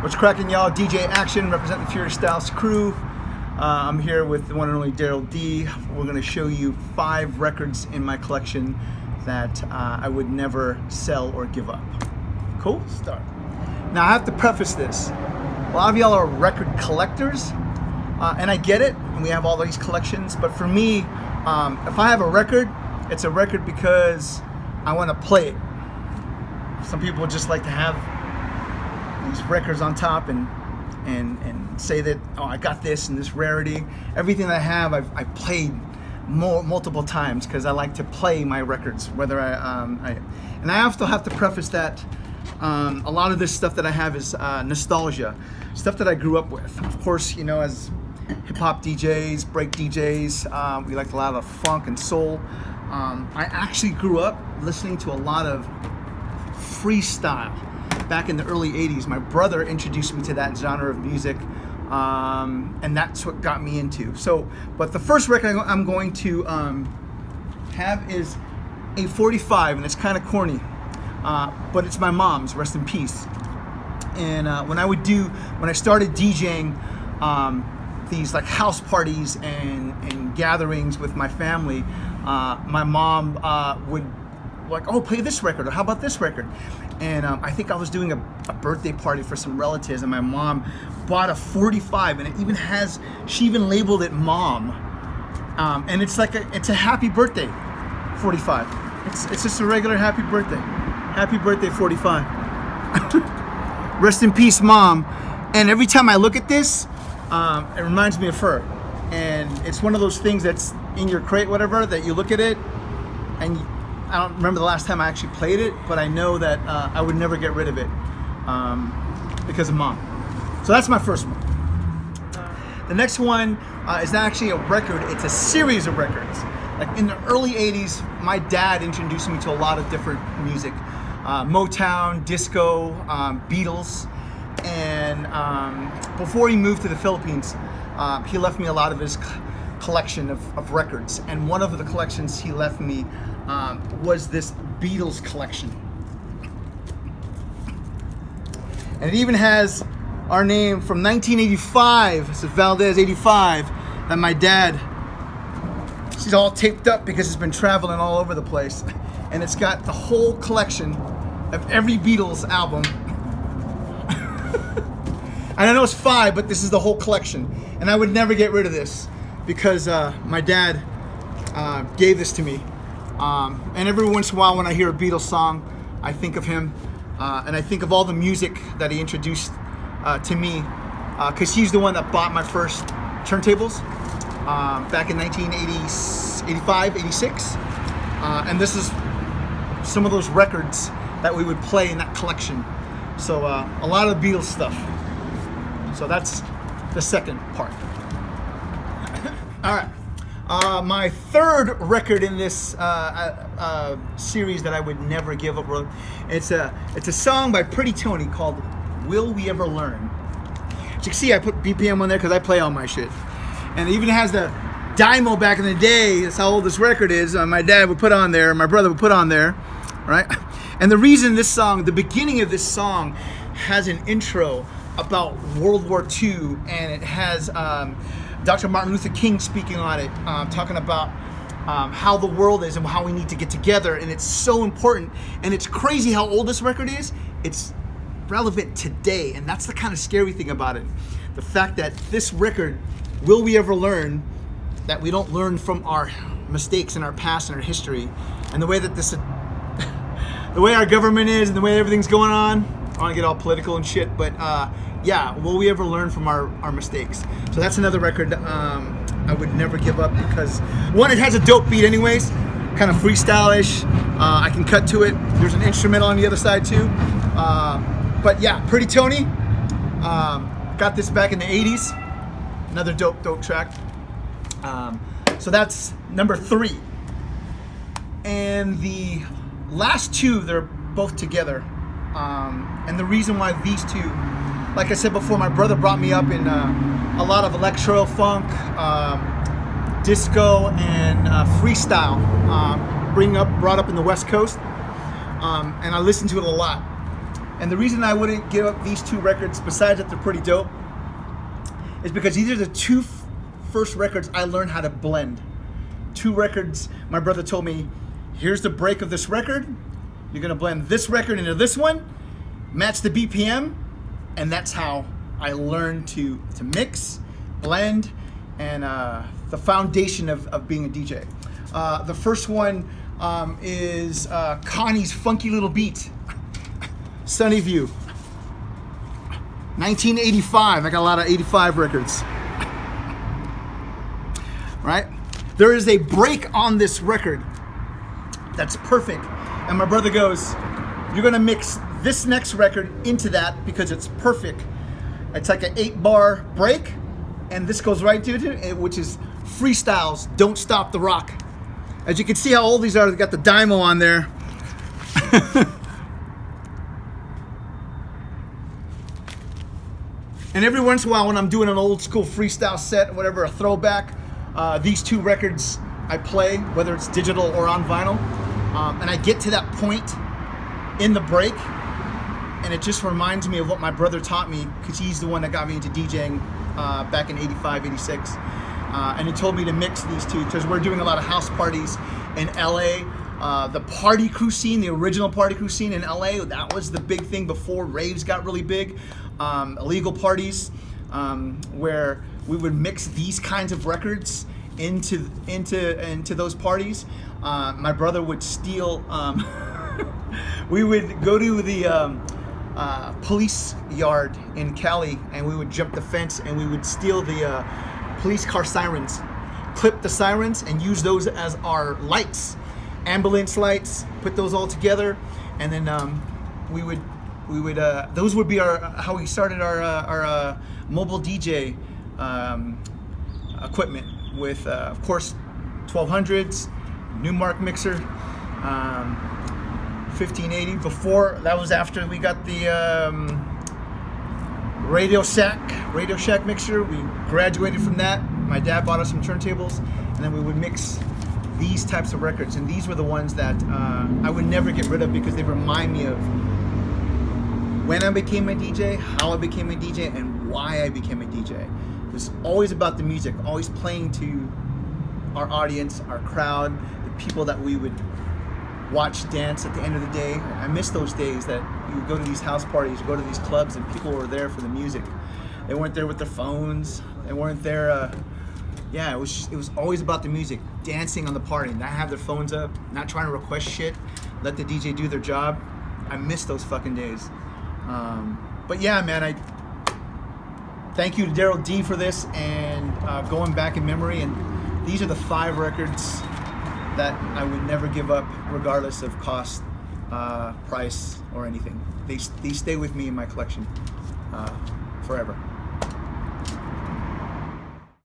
What's cracking, y'all? DJ Akshen, representing the Furious Styles crew. I'm here with the one and only Daryl D. We're going to show you 5 records in my collection that I would never sell or give up. Cool? Start. Now, I have to preface this. A lot of y'all are record collectors, and I get it, and we have all these collections, but for me, if I have a record, it's a record because I want to play it. Some people just like to have these records on top and say that, oh, I got this and this rarity. Everything that I have, I've played multiple times because I like to play my records. Whether and I also have to preface that a lot of this stuff that I have is nostalgia, stuff that I grew up with. Of course, you know, as hip hop DJs, break DJs, we like a lot of funk and soul. I actually grew up listening to a lot of freestyle back in the early 80s. My brother introduced me to that genre of music, and that's what got me into. But the first record I'm going to have is a 45, and it's kind of corny, but it's my mom's, rest in peace. And when I started DJing these like house parties and gatherings with my family, my mom would like, oh, play this record, or how about this record? And I think I was doing a birthday party for some relatives, and my mom bought a 45, and she even labeled it Mom. And it's a happy birthday 45. It's just a regular happy birthday. Happy birthday 45. Rest in peace, Mom. And every time I look at this, it reminds me of her. And it's one of those things that's in your crate, whatever, that you look at it, and I don't remember the last time I actually played it, but I know that I would never get rid of it because of Mom. So that's my first one. The next one is not actually a record, it's a series of records. Like in the early 80s, my dad introduced me to a lot of different music. Motown, disco, Beatles. And before he moved to the Philippines, he left me a lot of his collection of records. And one of the collections he left me was this Beatles collection. And it even has our name from 1985. It's Valdez 85. And my dad, she's all taped up because it's been traveling all over the place. And it's got the whole collection of every Beatles album. And I know it's 5, but this is the whole collection. And I would never get rid of this because my dad gave this to me. And every once in a while when I hear a Beatles song, I think of him. And I think of all the music that he introduced to me, because he's the one that bought my first turntables back in 1985, 86. And this is some of those records that we would play in that collection. So a lot of Beatles stuff. So that's the second part. All right. My third record in this series that I would never give up. It's a song by Pretty Tony called "Will We Ever Learn." As you can see, I put BPM on there because I play all my shit, and it even has the Dymo back in the day. That's how old this record is. My dad would put on there, my brother would put on there, right? And the reason this song, the beginning of this song, has an intro about World War II, and it has Dr. Martin Luther King speaking on it, talking about how the world is and how we need to get together, and it's so important. And it's crazy how old this record is. It's relevant today, and that's the kind of scary thing about it. The fact that this record, will we ever learn, that we don't learn from our mistakes in our past and our history, and the way that the way our government is and the way everything's going on. I don't want to get all political and shit, but yeah, will we ever learn from our mistakes? So that's another record I would never give up because, one, it has a dope beat anyways, kind of freestyle-ish. I can cut to it. There's an instrumental on the other side too. But yeah, Pretty Tony, got this back in the 80s. Another dope track. So that's number 3. And the last 2, they're both together. And the reason why these 2, like I said before, my brother brought me up in a lot of electro, funk, disco, and freestyle. Brought up in the West Coast, and I listened to it a lot. And the reason I wouldn't give up these 2 records, besides that they're pretty dope, is because these are the 2 first records I learned how to blend. 2 records, my brother told me, here's the break of this record. You're gonna blend this record into this one, match the BPM, and that's how I learned to mix, blend, and the foundation of being a DJ. The first one is Connie's Funky Little Beat, Sunny View, 1985. I got a lot of 85 records. Right? There is a break on this record that's perfect. And my brother goes, you're gonna mix this next record into that because it's perfect. It's like an 8-bar break, and this goes right to it, which is Freestyles, Don't Stop the Rock. As you can see how old these are, they got the Dymo on there. And every once in a while when I'm doing an old school freestyle set, whatever, a throwback, these 2 records I play, whether it's digital or on vinyl, and I get to that point in the break, and it just reminds me of what my brother taught me, because he's the one that got me into DJing back in 85, 86. And he told me to mix these 2 because we're doing a lot of house parties in LA. The party crew scene, the original party crew scene in LA, that was the big thing before raves got really big. Illegal parties where we would mix these kinds of records into those parties. My brother would steal. We would go to the police yard in Cali, and we would jump the fence, and we would steal the police car sirens, clip the sirens, and use those as our lights, ambulance lights. Put those all together, and then we would those would be our how we started our mobile DJ equipment with of course 1200s, Newmark mixer, 1580. Before that was after we got the Radio Shack mixer. We graduated from that. My dad bought us some turntables, and then we would mix these types of records. And these were the ones that I would never get rid of because they remind me of when I became a DJ, how I became a DJ, and why I became a DJ. It was always about the music, always playing to our audience, our crowd, the people that we would watch dance at the end of the day. I miss those days that you would go to these house parties, go to these clubs, and people were there for the music. They weren't there with their phones. They weren't there. It was always about the music, dancing on the party, not have their phones up, not trying to request shit, let the DJ do their job. I miss those fucking days. But yeah, man, I thank you to Daryl D for this, and going back in memory, and these are the 5 records that I would never give up, regardless of cost, price, or anything. They stay with me in my collection forever.